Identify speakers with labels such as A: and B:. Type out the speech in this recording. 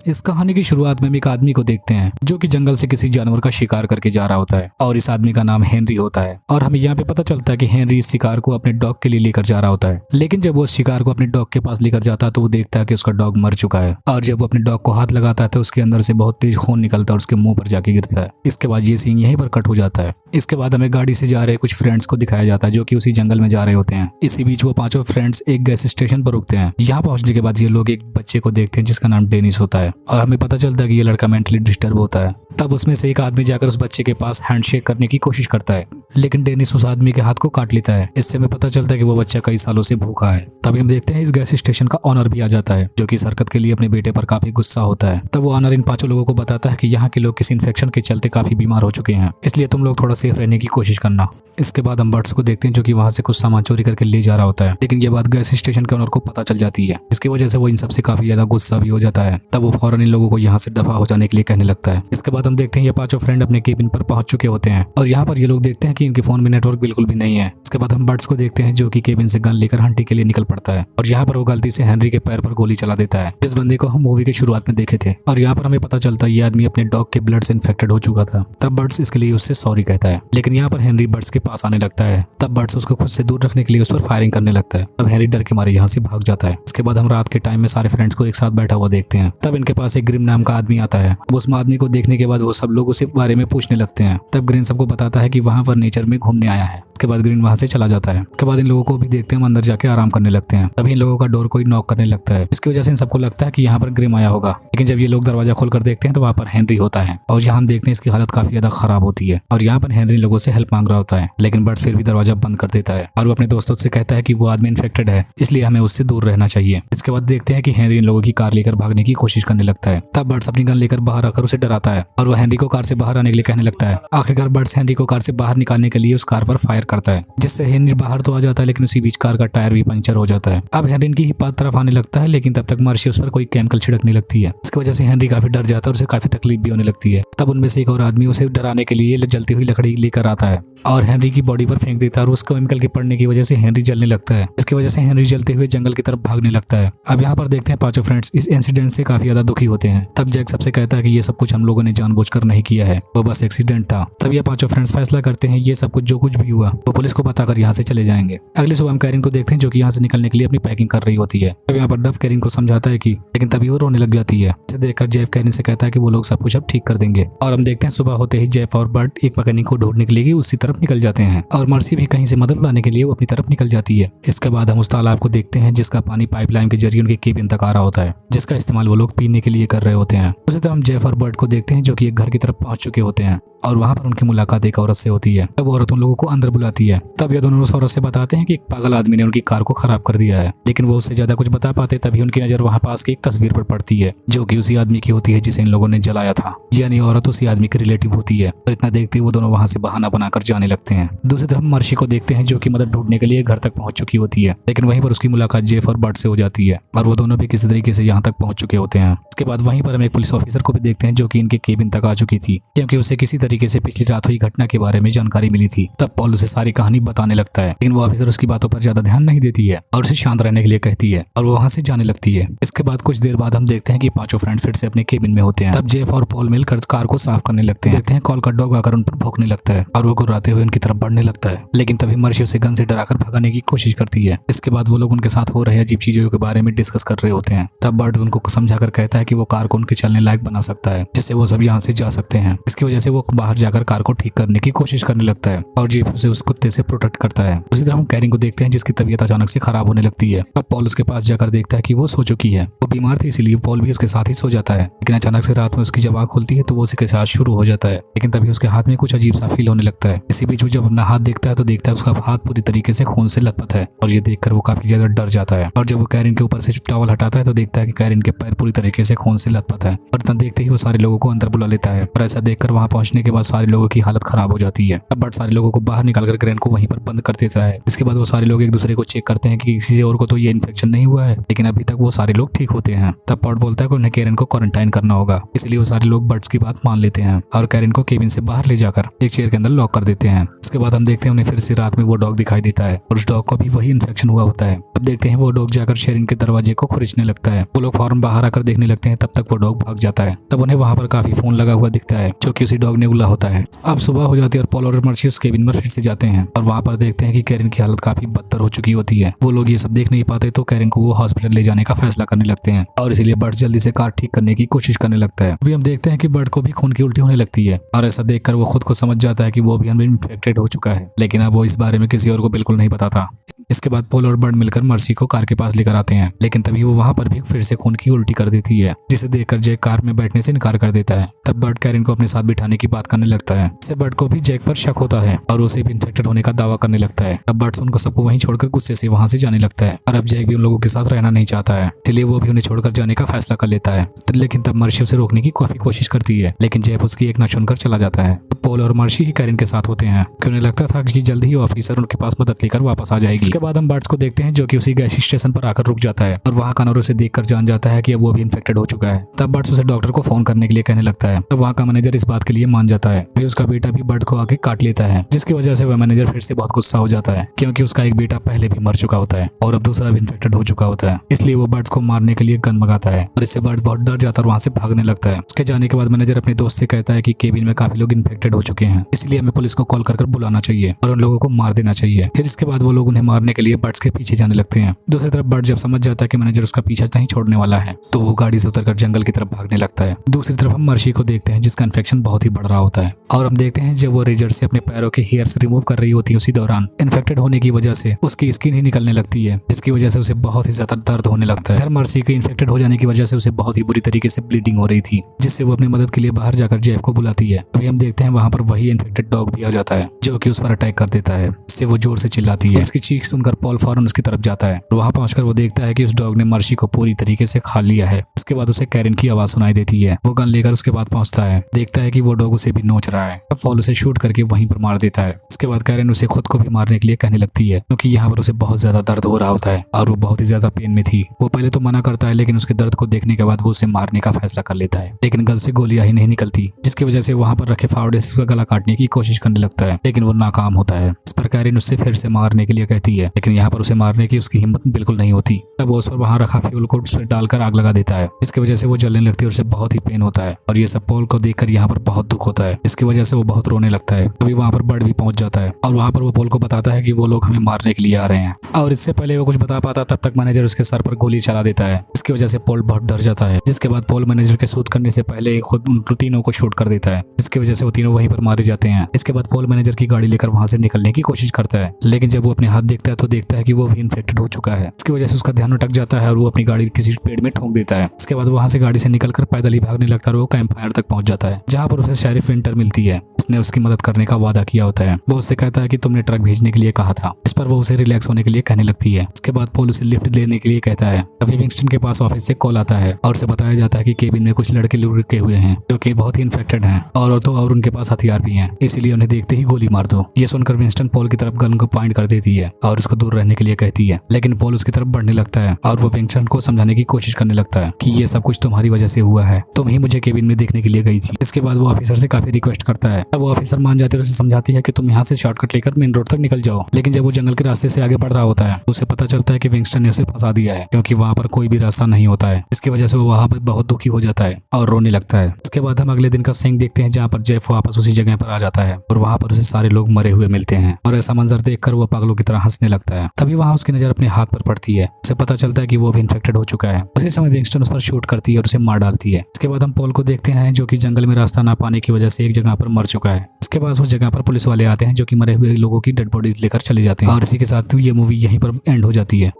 A: इस कहानी की शुरुआत में हम एक आदमी को देखते हैं जो कि जंगल से किसी जानवर का शिकार करके जा रहा होता है और इस आदमी का नाम हेनरी होता है। और हमें यहाँ पे पता चलता है कि हेनरी इस शिकार को अपने डॉग के लिए लेकर जा रहा होता है। लेकिन जब वो शिकार को अपने डॉग के पास लेकर जाता है तो वो देखता है कि उसका डॉग मर चुका है। और जब वो अपने डॉग को हाथ लगाता है तो उसके अंदर से बहुत तेज खून निकलता है और उसके मुंह पर जाके गिरता है। इसके बाद ये सीन यहीं पर कट हो जाता है। इसके बाद हमें गाड़ी से जा रहे कुछ फ्रेंड्स को दिखाया जाता है जो कि उसी जंगल में जा रहे होते हैं। इसी बीच वो पांचों फ्रेंड्स एक गैस स्टेशन पर रुकते हैं। यहाँ पहुंचने के बाद ये लोग एक बच्चे को देखते हैं जिसका नाम डेनिस होता है और हमें पता चलता है कि ये लड़का मेंटली डिस्टर्ब होता है। तब उसमें से एक आदमी जाकर उस बच्चे के पास हैंडशेक करने की कोशिश करता है, लेकिन डेनिस उस आदमी के हाथ को काट लेता है। इससे हमें पता चलता है कि वो बच्चा कई सालों से भूखा है। तभी हम देखते हैं इस गैस स्टेशन का ऑनर भी आ जाता है जो कि इस हरकत के लिए अपने बेटे पर काफी गुस्सा होता है। तब वो ऑनर इन पांचों लोगों को बताता है कि यहाँ के लोग किसी इन्फेक्शन के चलते काफी बीमार हो चुके हैं, इसलिए तुम लोग थोड़ा सेफ रहने की कोशिश करना। इसके बाद हम बर्ड्स को देखते हैं जो कि वहां से कुछ सामान चोरी करके ले जा रहा होता है, लेकिन ये बात गैस स्टेशन के ऑनर को पता चल जाती है। इसकी वजह से वो इन सबसे काफी ज्यादा गुस्सा भी हो जाता है। तब वो फौरन इन लोगों को यहाँ से दफा हो जाने के लिए कहने लगता है। इसके बाद हम देखते हैं ये पांचों फ्रेंड अपने केबिन पर पहुंच चुके होते हैं और यहाँ पर ये लोग देखते हैं कि इनके फोन में नेटवर्क बिल्कुल भी नहीं है। इसके बाद हम बर्ड्स को देखते हैं जो कि केबिन से गन लेकर हंटिंग के लिए निकल पड़ता है और यहाँ पर वो गलती से हेनरी के पैर पर गोली चला देता है, जिस बंदे को हम मूवी की शुरुआत में देखे थे। और यहाँ पर हमें पता चलता है ये आदमी अपने डॉग के ब्लड से इन्फेक्टेड हो चुका था। तब बर्ड्स इसके लिए उससे सॉरी कहता है, लेकिन यहाँ पर हेनरी बर्ड्स के पास आने लगता है। तब बर्ड्स उसको खुद से दूर रखने के लिए उस पर फायरिंग करने लगता है। तब हेनरी डर के मारे यहाँ से भाग जाता है। इसके बाद हम रात के टाइम में सारे फ्रेंड्स को एक साथ बैठा हुआ देखते हैं। तब इनके पास एक ग्रिम नाम का आदमी आता है। उस आदमी को देखने के बाद वो सब लोग उसी बारे में पूछने लगते हैं। तब ग्रीन सबको बताता है कि वहाँ पर नेचर में घूमने आया है। उसके बाद ग्रीन वहां से चला जाता है। उसके बाद इन लोगों को भी देखते हैं, हम अंदर जाके आराम करने लगते हैं। तभी इन लोगों का डोर कोई नॉक करने लगता है। इसकी वजह से इन सबको लगता है कि यहाँ पर ग्रिम आया होगा, लेकिन जब ये लोग दरवाजा खोलकर देखते हैं तो वहाँ पर हेनरी होता है। और यहाँ हम देखते हैं इसकी हालत काफी ज्यादा खराब होती है और यहाँ पर हेनरी लोगों से हेल्प मांग रहा होता है, लेकिन बर्ड्स फिर भी दरवाजा बंद कर देता है और वो अपने दोस्तों से कहता है कि वो आदमी इन्फेक्टेड है, इसलिए हमें उससे दूर रहना चाहिए। इसके बाद देखते हैं कि हेनरी इन लोगों की कार लेकर भागने की कोशिश करने लगता है। तब बर्ड्स अपनी गन लेकर बाहर आकर उसे डराता है और वो हेनरी को कार से बाहर आने के लिए कहने लगता है। आखिरकार बर्ड्स हेनरी को कार से बाहर निकालने के लिए उस कार पर फायर करता है, जिससे हेनरी बाहर तो आ जाता है, लेकिन उसी बीच कार का टायर भी पंचर हो जाता है। अब हेनरी की हिफाजत तरफ आने लगता है, लेकिन तब तक मर्सी उस पर कोई केमिकल छिड़कने लगती है। इसकी वजह से हेनरी काफी डर जाता है और उसे काफी तकलीफ भी होने लगती है। तब उनमें से एक और आदमी उसे डराने के लिए जलती हुई लकड़ी लेकर आता है और हेनरी की बॉडी पर फेंक देता है और उस केमिकल के पड़ने की वजह से हेनरी जलने लगता है। इसकी वजह से हेनरी जलते हुए जंगल की तरफ भागने लगता है। अब यहाँ पर देखते हैं पांचों फ्रेंड्स इस इंसिडेंट से काफी ज्यादा दुखी होते हैं। तब जैक सबसे कहता है कि ये सब कुछ हम लोगों ने जानबूझकर नहीं किया है, वो बस एक्सीडेंट था। तब ये पांचों फ्रेंड्स फैसला करते हैं ये सब कुछ जो कुछ भी हुआ वो पुलिस को बताकर यहाँ से चले जाएंगे। अगली सुबह हम कैरिन को देखते हैं जो कि यहाँ से निकलने के लिए अपनी पैकिंग कर रही होती है। तब यहाँ पर डफ कैरिन को समझाता है कि, लेकिन तभी वो रोने लग जाती है। इसे देखकर जेफ कैरिन से कहता है कि वो लोग सब कुछ अब ठीक कर देंगे। और हम देखते हैं सुबह होते ही जेफ और बर्ट एक मैकेनिक को ढूंढने के लिए उसी तरफ निकल जाते हैं और मर्सी भी कहीं से मदद लाने के लिए वो अपनी तरफ निकल जाती है। इसके बाद हम उस तालाब को देखते हैं जिसका पानी पाइपलाइन के जरिए उनके केबिन तक आ रहा होता है, जिसका इस्तेमाल वो लोग पीने के लिए कर रहे होते हैं। उसी तरह हम जेफ और बर्ट को देखते हैं जो कि एक घर की तरफ पहुंच चुके होते हैं और वहां पर उनकी मुलाकात एक औरत से होती है। तब औरत उन लोगों को अंदर बुलाती है। तब ये दोनों उस औरत से बताते हैं कि एक पागल आदमी ने उनकी कार को खराब कर दिया है, लेकिन वो उससे ज्यादा कुछ बता पाते तभी उनकी नजर वहां पास की एक तस्वीर पर पड़ती है जो कि उसी आदमी की होती है जिसे इन लोगों ने जलाया था। यानी औरत उसी आदमी की रिलेटिव होती है। और इतना देखते वो दोनों वहां से बहाना बनाकर जाने लगते हैं। दूसरी तरफ मर्सी को देखते हैं जो कि मदद ढूंढने के लिए घर तक पहुंच चुकी होती है, लेकिन वहीं पर उसकी मुलाकात जेफ और बर्ट से हो जाती है और वो दोनों भी किसी तरीके से यहाँ तक पहुंच चुके होते हैं। इसके बाद वहीं पर हम एक पुलिस ऑफिसर को भी देखते हैं जो कि इनके केबिन तक आ चुकी थी, क्योंकि उसे किसी तरीके से पिछली रात हुई घटना के बारे में जानकारी मिली थी। तब पॉल उसे सारी कहानी बताने लगता है, लेकिन वो ऑफिसर उसकी बातों पर ज्यादा ध्यान नहीं देती है और उसे शांत रहने के लिए कहती है और वो वहां से जाने लगती है। इसके बाद कुछ देर बाद हम देखते हैं कि पांचों फ्रेंड फिर से अपने केबिन में होते हैं। तब जेफ और पॉल मिलकर कार को साफ करने लगते हैं। देखते हैं कॉल का डॉग आकर उन पर भौंकने लगता है और वो गुर्राते हुए उनकी तरफ बढ़ने लगता है, लेकिन तभी मर्सी उसे गन से डराकर भगाने की कोशिश करती है। इसके बाद वो लोग उनके साथ हो रहे अजीब चीजों के बारे में डिस्कस कर रहे होते हैं। तब बर्ट उनको समझाकर कहता है कि वो कार को उनके चलने लायक बना सकता है, जिससे वो सब यहाँ से जा सकते हैं। इसकी वजह से वो बाहर जाकर कार को ठीक करने की कोशिश करने लगता है और जेफ उसे उस कुत्ते से प्रोटेक्ट करता है। उसी तरह हम कैरिन को देखते हैं जिसकी तबीयत अचानक से खराब होने लगती है। अब पॉल उसके पास जाकर देखता है कि वो सो चुकी है। वो बीमार थी इसीलिए पॉल भी उसके साथ ही सो जाता है, लेकिन अचानक से रात में उसकी जब आंख खुलती है तो वो उसके साथ शुरू हो जाता है, लेकिन तभी उसके हाथ में कुछ अजीब सा फील होने लगता है। इसी बीच वो जब अपना हाथ देखता है तो देखता है उसका हाथ पूरी तरीके से खून से लथपथ है और ये देखकर वो काफी ज्यादा डर जाता है। और जब वो कैरिन के ऊपर से टॉवल हटाता है तो देखता है कि कैरिन के पैर पूरी तरीके से खून से लथपथ है। और इतना देखते ही वो सारे लोगों को अंदर बुला लेता है और ऐसा देखकर वहां पहुंचने के बाद सारे लोगों की हालत खराब हो जाती है। अब बट सारे लोगों को बाहर निकालकर कैरिन को वहीं पर बंद कर देता है। इसके बाद वो सारे लोग एक दूसरे को चेक करते हैं कि किसी और को तो ये इन्फेक्शन नहीं हुआ है, लेकिन अभी तक वो सारे लोग ठीक होते हैं। तब पॉट बोलता है कि उन्हें कैरिन को क्वारंटाइन करना होगा, इसलिए वो सारे लोग बर्ड्स की बात मान लेते हैं और कैरिन को केबिन से बाहर ले जाकर एक चेयर के अंदर लॉक कर देते हैं। इसके बाद हम देखते हैं उन्हें फिर से रात में वो डॉग दिखाई देता है और उस डॉग को भी वही इन्फेक्शन हुआ होता है। अब देखते हैं वो डॉग जाकर शेरिन के दरवाजे को खुरचने लगता है। वो लोग फौरन बाहर आकर देखने लगते लगते हैं तब तक वो डॉग भाग जाता है। तब उन्हें वहाँ पर काफी फोन लगा हुआ दिखता है जो कि उसी डॉग ने उगला होता है। अब सुबह हो जाती है और पॉल और मर्सी उस केबिन में फिर से जाते हैं और वहाँ पर देखते हैं कि कैरिन की हालत काफी बदतर हो चुकी होती है। वो लोग ये सब देख नहीं पाते तो कैरिन को वो हॉस्पिटल ले जाने का फैसला करने लगते हैं और इसीलिए बर्ड जल्दी से कार ठीक करने की कोशिश करने लगता है। अभी हम देखते हैं कि बर्ड को भी खून की उल्टी होने लगती है और ऐसा देखकर वो खुद को समझ जाता है कि वो भी इन्फेक्टेड हो चुका है, लेकिन अब वो इस बारे में किसी और को बिल्कुल नहीं बताता। इसके बाद पॉल और बर्ड मिलकर मर्सी को कार के पास लेकर आते हैं, लेकिन तभी वो वहाँ पर भी फिर से खून की उल्टी कर देती है, जिसे देखकर जैक कार में बैठने से इनकार कर देता है। तब बर्ड कैरिन को अपने साथ बिठाने की बात करने लगता है। इससे बर्ड को भी जैक पर शक होता है और उसे भी इन्फेक्टेड होने का दावा करने लगता है। तब बर्ड उनको सबको वहीं छोड़कर गुस्से से वहाँ से जाने लगता है और अब जैक भी उन लोगों के साथ रहना नहीं चाहता है, इसलिए वो भी उन्हें छोड़कर जाने का फैसला कर लेता है। लेकिन तब मर्सी उसे रोकने की काफी कोशिश करती है, लेकिन जैक उसकी एक न सुनकर चला जाता है। पॉल और मर्सी ही कैरिन के साथ होते हैं कि उन्हें लगता था कि जल्द ही ऑफिसर उनके पास मदद लेकर वापस आ जाएगी। इसके बाद हम बर्ड्स को देखते हैं जो कि उसी गैस स्टेशन पर आकर रुक जाता है और वहाँ कानूर उसे देखकर जान जाता है कि अब वो भी इन्फेक्टेड हो चुका है। तब बर्ड्स उसे डॉक्टर को फोन करने के लिए कहने लगता है। तब वहाँ का मैनेजर इस बात के लिए मान जाता है। फिर उसका बेटा भी बर्ड को आके काट लेता है, जिसकी वजह से वह मैनेजर फिर से बहुत गुस्सा हो जाता है क्योंकि उसका एक बेटा पहले भी मर चुका होता है और अब दूसरा भी इन्फेक्टेड हो चुका होता है। इसलिए वो बर्ड्स को मारने के लिए गन मंगाता है और इससे बर्ड बहुत डर जाता है और वहाँ से भागने लगता है। उसके जाने के बाद मैनेजर अपने दोस्त से कहता है कि केबिन में काफी लोग इन्फेक्टेड हो चुके हैं, इसलिए हमें पुलिस को कॉल कर बुलाना चाहिए और उन लोगों को मार देना चाहिए। फिर इसके बाद वो लोग उन्हें मारने के लिए बर्ड्स के पीछे जाने लगते हैं। दूसरी तरफ बर्ड जब समझ जाता है कि मैनेजर उसका पीछा नहीं छोड़ने वाला है तो वो गाड़ी से उतरकर जंगल की तरफ भागने लगता है। दूसरी तरफ हम मर्सी को देखते हैं जिसका इन्फेक्शन बहुत ही बढ़ रहा होता है और हम देखते हैं जब वो रेजर से अपने पैरों के हेयर्स रिमूव कर रही होती है उसी दौरान इन्फेक्टेड होने की वजह से उसकी स्किन ही निकलने लगती है, जिसकी वजह से उसे बहुत ही ज्यादा दर्द होने लगता है। इधर मर्सी के इन्फेक्टेड हो जाने की वजह से उसे बहुत ही बुरी तरीके से ब्लीडिंग हो रही थी, जिससे वो अपनी मदद के लिए बाहर जाकर जेफ को बुलाती है। अभी हम देखते हैं वहाँ पर वही इन्फेक्टेड डॉग भी आ जाता है जो कि उस पर अटैक कर देता है। इससे वो जोर से चिल्लाती है। इसकी चीख सुनकर पॉल फौरन उसकी तरफ जाता है और वहाँ पहुंचकर वो देखता है कि उस डॉग ने मर्सी को पूरी तरीके से खा लिया है। इसके बाद उसे कैरिन की आवाज सुनाई देती है। वो गन लेकर उसके बाद पहुंचता है, देखता है कि वो डॉग उसे भी नोच रहा है। तब पॉल उसे शूट करके वहीं पर मार देता है। इसके बाद कैरिन उसे खुद को भी मारने के लिए कहने लगती है क्योंकि यहाँ पर उसे बहुत ज्यादा दर्द हो रहा होता है और वो बहुत ही ज्यादा पेन में थी। वो पहले तो मना करता है, लेकिन उसके दर्द को देखने के बाद वो उसे मारने का फैसला कर लेता है, लेकिन गल से गोलियां ही नहीं निकलती, जिसकी वजह से वहाँ पर रखे फावड़े से उसका गला काटने की कोशिश करने लगता है, लेकिन वो नाकाम होता है। इस पर कैरिन उससे फिर से मारने के लिए कहती है, लेकिन यहाँ पर उसे मारने की उसकी हिम्मत बिल्कुल नहीं होती। तब वो उस पर वहाँ रखा फ्यूल को उस पर डालकर आग लगा देता है, जिसकी वजह से वो जलने लगती है और उसे बहुत ही पेन होता है और ये सब पॉल को देखकर यहाँ पर बहुत दुख होता है, इसकी वजह से वो बहुत रोने लगता है। तभी वहाँ पर बर्ड भी पहुंच जाता है और वहाँ पर वो पॉल को बताता है कि वो लोग हमें मारने के लिए आ रहे हैं और इससे पहले वो कुछ बता पाता तब तक मैनेजर उसके सर पर गोली चला देता है। इसकी वजह से पॉल बहुत डर जाता है, जिसके बाद पॉल मैनेजर के शूट करने से पहले खुद उन तीनों को शूट कर देता है, जिसकी वजह से वो तीनों वहीं पर मारे जाते हैं। इसके बाद पॉल मैनेजर की गाड़ी लेकर वहाँ से निकलने की कोशिश करता है, लेकिन जब वो अपने हाथ देखता है तो देखता है कि वो भी इन्फेक्टेड हो चुका है। इसकी वजह से उसका ध्यान भटक जाता है और वो अपनी गाड़ी किसी पेड़ में ठोक देता है। इसके बाद वहाँ से गाड़ी से निकलकर पैदल ही भागने लगता है और वो कैंप फायर तक पहुंच जाता है, जहाँ पर उसे शेरिफ विंटर मिलती है। उसने उसकी मदद करने का वादा किया होता है। वो उससे कहता है कि तुमने ट्रक भेजने के लिए कहा था। इस पर वो उसे रिलैक्स होने के लिए कहने लगती है। इसके बाद पॉल उसे लिफ्ट लेने के लिए कहता है। तभी विंगस्टन के पास ऑफिस से कॉल आता है और उसे बताया जाता है कि केबिन में कुछ लड़के रुके हुए हैं जो कि बहुत ही इन्फेक्टेड हैं और तो और उनके पास हथियार भी हैं, इसीलिए उन्हें देखते ही गोली मार दो। ये सुनकर विंस्टन पॉल की तरफ गन को पॉइंट कर देती है और उसको दूर रहने के लिए कहती है, लेकिन पॉल उसकी तरफ बढ़ने लगता है और वो विंस्टन को समझाने की कोशिश करने लगता है कि ये सब कुछ तुम्हारी वजह से हुआ है, तुम ही मुझे केबिन में देखने के लिए गई थी। इसके बाद वो ऑफिसर से काफी रिक्वेस्ट करता है। तब वो ऑफिसर मान जाती है और उसे समझाती है कि तुम यहाँ से शॉर्टकट लेकर मेन रोड तक निकल जाओ। लेकिन जब वो जंगल के रास्ते से आगे बढ़ रहा होता है तो उसे पता चलता है कि विंस्टन ने उसे फंसा दिया है, क्योंकि वहाँ पर कोई भी रास्ता नहीं होता है। इसकी वजह से वो वहाँ पर बहुत दुखी हो जाता है और रोने लगता है। इसके बाद हम अगले दिन का सीन देखते हैं जहाँ पर जेफ वापस उसी जगह पर आ जाता है और वहाँ पर उसे सारे लोग मरे हुए मिलते हैं और ऐसा मंजर देखकर वो पागलों की तरह हंसने लगता है। तभी वहाँ उसकी नजर अपने हाथ पर पड़ती है। उसे पता चलता है कि वो भी इन्फेक्टेड हो चुका है। उसी समय विंस्टन उस पर शूट करती है और उसे मार डालती है। इसके बाद हम पॉल को देखते हैं जो कि जंगल में रास्ता ना पाने की वजह से एक जगह पर मर चुका है। इसके बाद उस जगह पर पुलिस वाले आते हैं जो कि मरे हुए लोगों की डेड बॉडीज लेकर चले जाते हैं और इसी के साथ ये मूवी यहीं पर एंड हो जाती है।